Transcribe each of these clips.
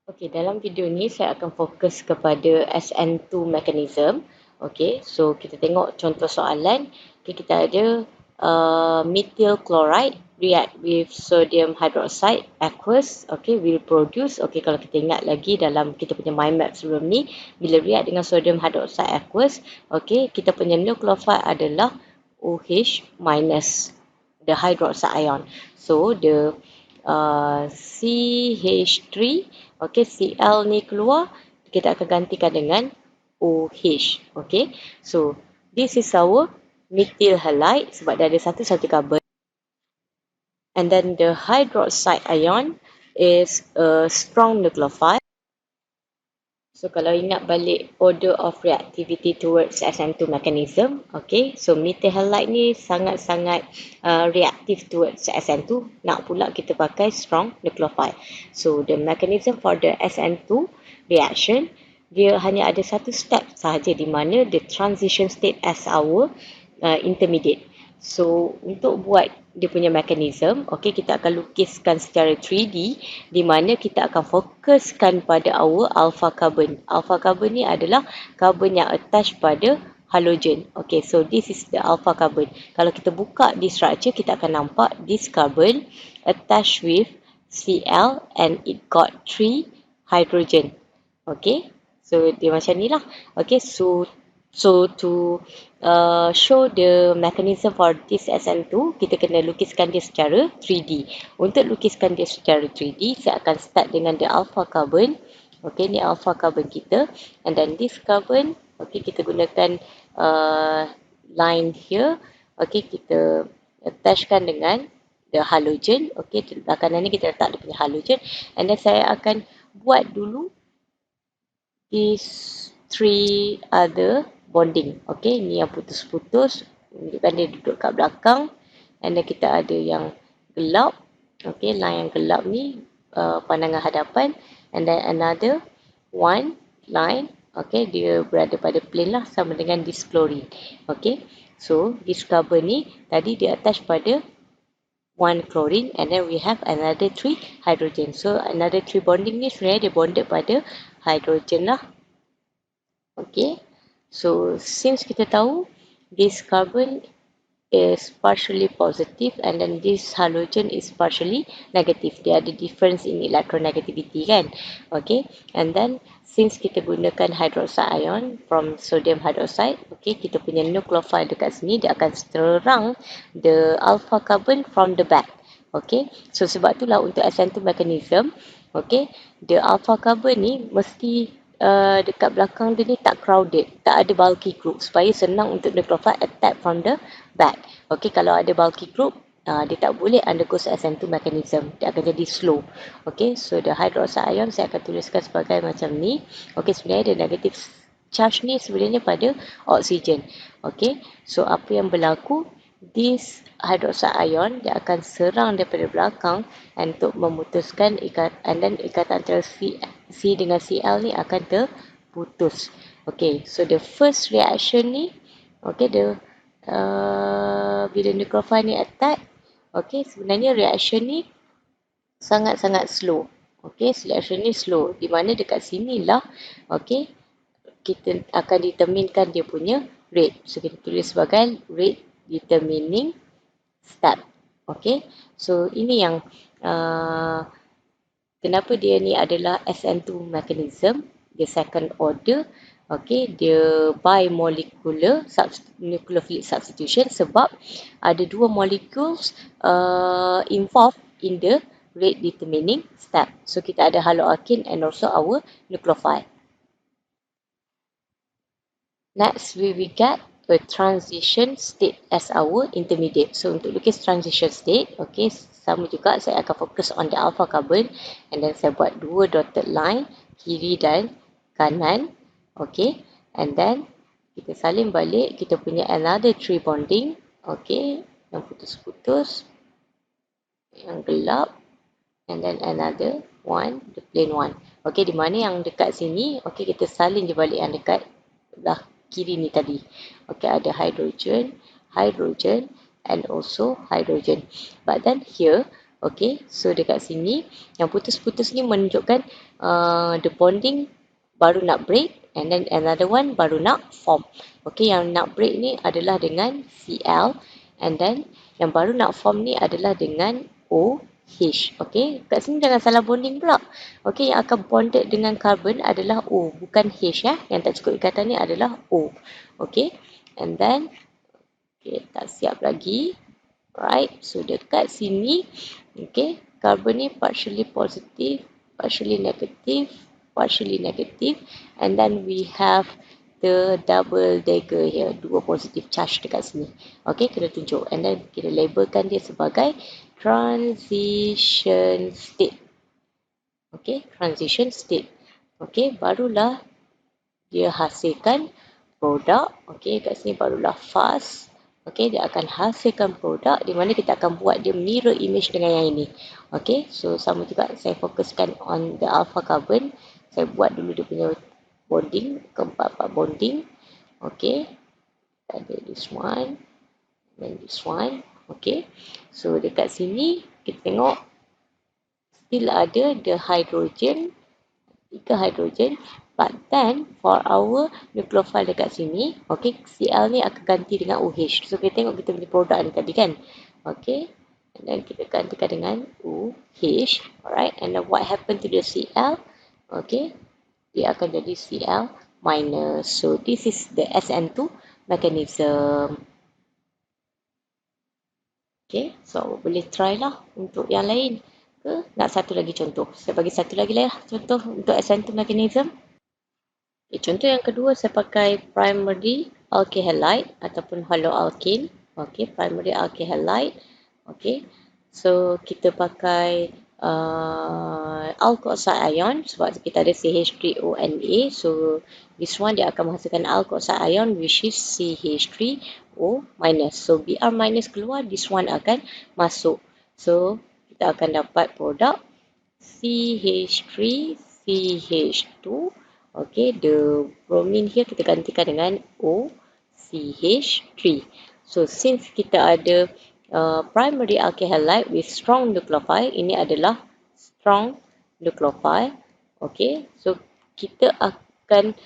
Okey, dalam video ni saya akan fokus kepada SN2 mechanism. Okey, so kita tengok contoh soalan. Okay, kita ada methyl chloride react with sodium hydroxide aqueous. Okay, will produce. Okay, kalau kita ingat lagi dalam kita punya mind map sebelum ni, bila react dengan sodium hydroxide aqueous, okay, kita punya nucleophile adalah OH minus the hydroxide ion. So the CH3, okay, Cl ni keluar, kita akan gantikan dengan OH. Okay, so this is our methyl halide sebab dia ada satu carbon. And then the hydroxide ion is a strong nucleophile. So kalau ingat balik order of reactivity towards SN2 mechanism, okay, so methyl halide ni sangat-sangat reactive towards SN2. Nak pula kita pakai strong nucleophile. So the mechanism for the SN2 reaction, dia hanya ada satu step sahaja di mana the transition state as our intermediate. So untuk buat dia punya mekanisme, okay, kita akan lukiskan secara 3D di mana kita akan fokuskan pada our alpha carbon. Alpha carbon ni adalah carbon yang attach pada halogen. Okay, so this is the alpha carbon. Kalau kita buka di structure, kita akan nampak this carbon attached with Cl and it got 3 hydrogen. Okay, so dia macam ni lah. Okay, so to show the mechanism for this SN2, kita kena lukiskan dia secara 3D. Untuk lukiskan dia secara 3D, saya akan start dengan the alpha carbon. Okay, ni alpha carbon kita. And then this carbon, okay, kita gunakan line here. Okay, kita attachkan dengan the halogen. Okay, sebelah kanan ni kita letak dia punya halogen. And then saya akan buat dulu these 3 other bonding. Okay, ni yang putus-putus, menunjukkan dia duduk kat belakang. And then kita ada yang gelap. Okay, line yang gelap ni pandangan hadapan. And then another one line, okay, dia berada pada plane lah, sama dengan this chlorine. Okay, so this carbon ni tadi dia attach pada one chlorine, and then we have another 3 hydrogen. So another 3 bonding ni sebenarnya dia bonded pada hydrogen lah. Okay, so since kita tahu this carbon is partially positive and then this halogen is partially negative, dia ada difference in electronegativity kan. Okay, and then since kita gunakan hydroxide ion from sodium hydroxide, okay, kita punya nucleophile dekat sini dia akan serang the alpha carbon from the back. Okay, so sebab itulah untuk SN2 mechanism, okay, the alpha carbon ni mesti dekat belakang dia ni tak crowded, tak ada bulky group supaya senang untuk nucleophile attack from the back. Okay, kalau ada bulky group, dia tak boleh undergo SN2 mechanism, dia akan jadi slow. Okay, so the hydroxide ion saya akan tuliskan sebagai macam ni. Okay, sebenarnya the negative charge ni sebenarnya pada oksigen. Okay, so apa yang berlaku, this hydroxide ion dia akan serang daripada belakang untuk memutuskan ikatan antara C dengan Cl ni akan terputus. Okay, so the first reaction ni, okay, bila nucleophile ni attack, okay, sebenarnya reaction ni sangat-sangat slow. Okay, reaction ni slow, di mana dekat sinilah, okay, kita akan determinekan dia punya rate. So kita tulis sebagai rate determining step. Okay, so ini yang kenapa dia ni adalah SN2 mechanism, dia second order. Okay, dia bimolecular nucleophilic substitution sebab ada dua molecules involved in the rate determining step. So kita ada haloalkane and also our nucleophile. Next, we will get a transition state as our intermediate. So untuk lukis transition state, okay, sama juga saya akan fokus on the alpha carbon and then saya buat dua dotted line kiri dan kanan. Okay, and then kita salin balik, kita punya another 3 bonding. Okay, yang putus-putus, yang gelap, and then another one, the plain one. Okay, di mana yang dekat sini, okay, kita salin je balik yang dekat belah kiri ni tadi. Okay, ada hydrogen, hydrogen and also hydrogen. But then here, Okay, so dekat sini yang putus-putus ni menunjukkan the bonding baru nak break and then another one baru nak form. Okay, yang nak break ni adalah dengan Cl and then yang baru nak form ni adalah dengan OH. Okay, kat sini jangan salah bonding pula. Okay, yang akan bonded dengan carbon adalah O, bukan H ya. Yang tak cukup ikatan ni adalah O. Okay, and then okay, tak siap lagi. Right, so dekat sini, okay, carbon ni partially positive, partially negative, and then we have the double dagger here, dua positive charge dekat sini. Okay, kena tunjuk, and then kita labelkan dia sebagai transition state. Okay, transition state. Okay, barulah dia hasilkan produk. Okay, kat sini barulah fast. Okay, dia akan hasilkan produk di mana kita akan buat dia mirror image dengan yang ini. Okay, so sama juga saya fokuskan on the alpha carbon. Saya buat dulu dia punya bonding, keempat-empat bonding. Okay, ada this one, then this one. Okay, so dekat sini kita tengok still ada the hydrogen, 3 hydrogen. But then, for our nucleophile dekat sini, okay, Cl ni akan ganti dengan OH. So, kita tengok kita punya produk ni tadi kan. Okay. And then, kita gantikan dengan OH. Alright. And then, what happened to the Cl? Okay. Dia akan jadi Cl minus. So, this is the SN2 mechanism. Okay. So, boleh try lah untuk yang lain. Nak satu lagi contoh. Saya bagi satu lagi lah contoh untuk SN2 mechanism. Okay, contoh yang kedua saya pakai primary alkyl halide ataupun haloalkane. Okay, primary alkyl halide. Okay, so kita pakai alkyl oxide ion sebab kita ada CH3ONa. So this one dia akan menghasilkan alkyl oxide ion which is CH3O minus. So Br minus keluar, this one akan masuk. So kita akan dapat produk CH3, CH2. Okay, the bromine here kita gantikan dengan OCH3. So, since kita ada primary alkyl halide with strong nucleophile, ini adalah strong nucleophile. Okay, so kita akan,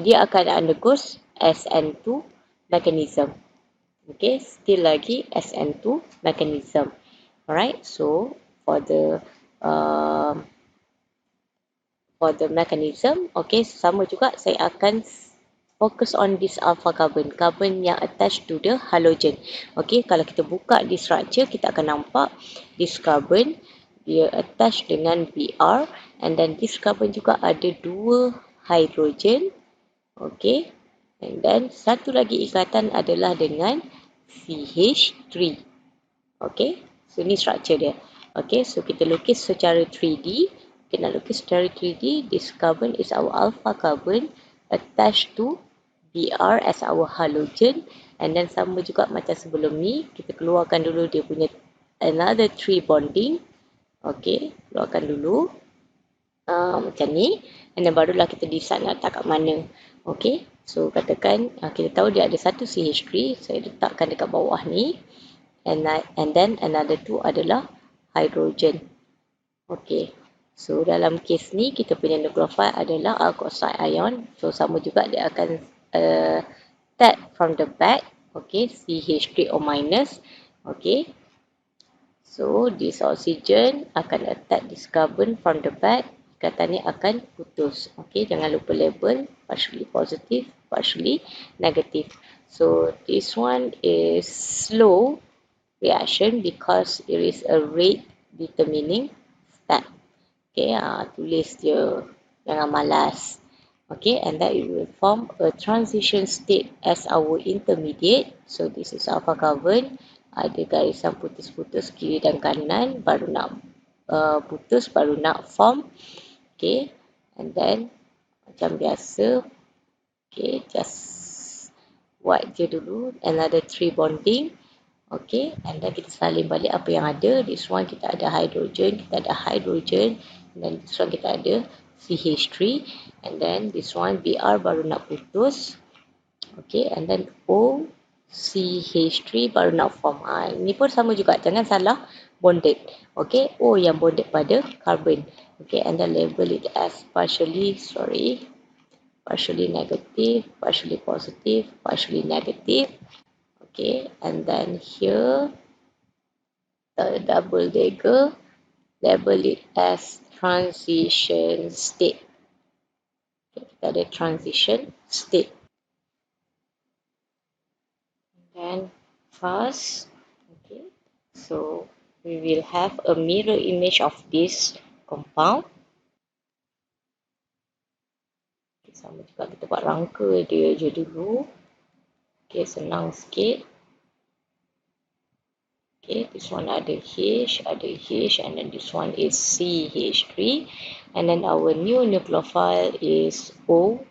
dia akan undergo SN2 mechanism. Okay, still lagi SN2 mechanism. Alright, so for the mechanism, okay, sama juga saya akan focus on this alpha carbon, carbon yang attached to the halogen. Okay, kalau kita buka this structure, kita akan nampak this carbon, dia attached dengan Br, and then this carbon juga ada dua hydrogen, okay, and then satu lagi ikatan adalah dengan CH3. Okay, so ni structure dia. Okay, so kita lukis secara 3D. Kita nak lukis secara 3D, this carbon is our alpha carbon attached to Br as our halogen, and then sama juga macam sebelum ni, kita keluarkan dulu dia punya another 3 bonding. Okay, keluarkan dulu macam ni, and then barulah kita decide nak letak kat mana. Okay, so katakan kita tahu dia ada satu CH3, saya letakkan dekat bawah ni, and then another 2 adalah hydrogen. Okay, so dalam kes ni kita punya nucleophile adalah alkyl oxide ion. So sama juga dia akan tag from the back. Okay, CH3O minus. Okay, so this oxygen akan attack this carbon from the back. Ikatan ni akan putus. Okay, jangan lupa label partially positive, partially negative. So this one is slow reaction because there is a rate determining step. Okay, tulis dia, jangan malas. Okay, and that it will form a transition state as our intermediate. So this is alpha carbon, ada garisan putus-putus kiri dan kanan, baru nak putus, baru nak form. Okay, and then macam biasa, okay, just buat je dulu another 3 bonding. Okay, and then kita salin balik apa yang ada. This one kita ada hydrogen, and then this one kita ada CH3, and then this one Br baru nak putus. Okay, and then OCH3 baru nak form. Ini pun sama juga, jangan salah bonded. Okay, O yang bonded pada carbon. Okay, and then label it as partially negative, partially positive, partially negative. Okay, and then here the double dagger, label it as transition state. Okay, kita ada transition state. And fast. Okay, so we will have a mirror image of this compound. Okay, sama juga kita buat rangka dia je dulu. Okay, senang sikit. Okay, this one ada H, and then this one is CH3, and then our new nucleophile is OCH3.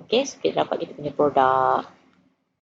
Okay, so kita dapat kita punya produk.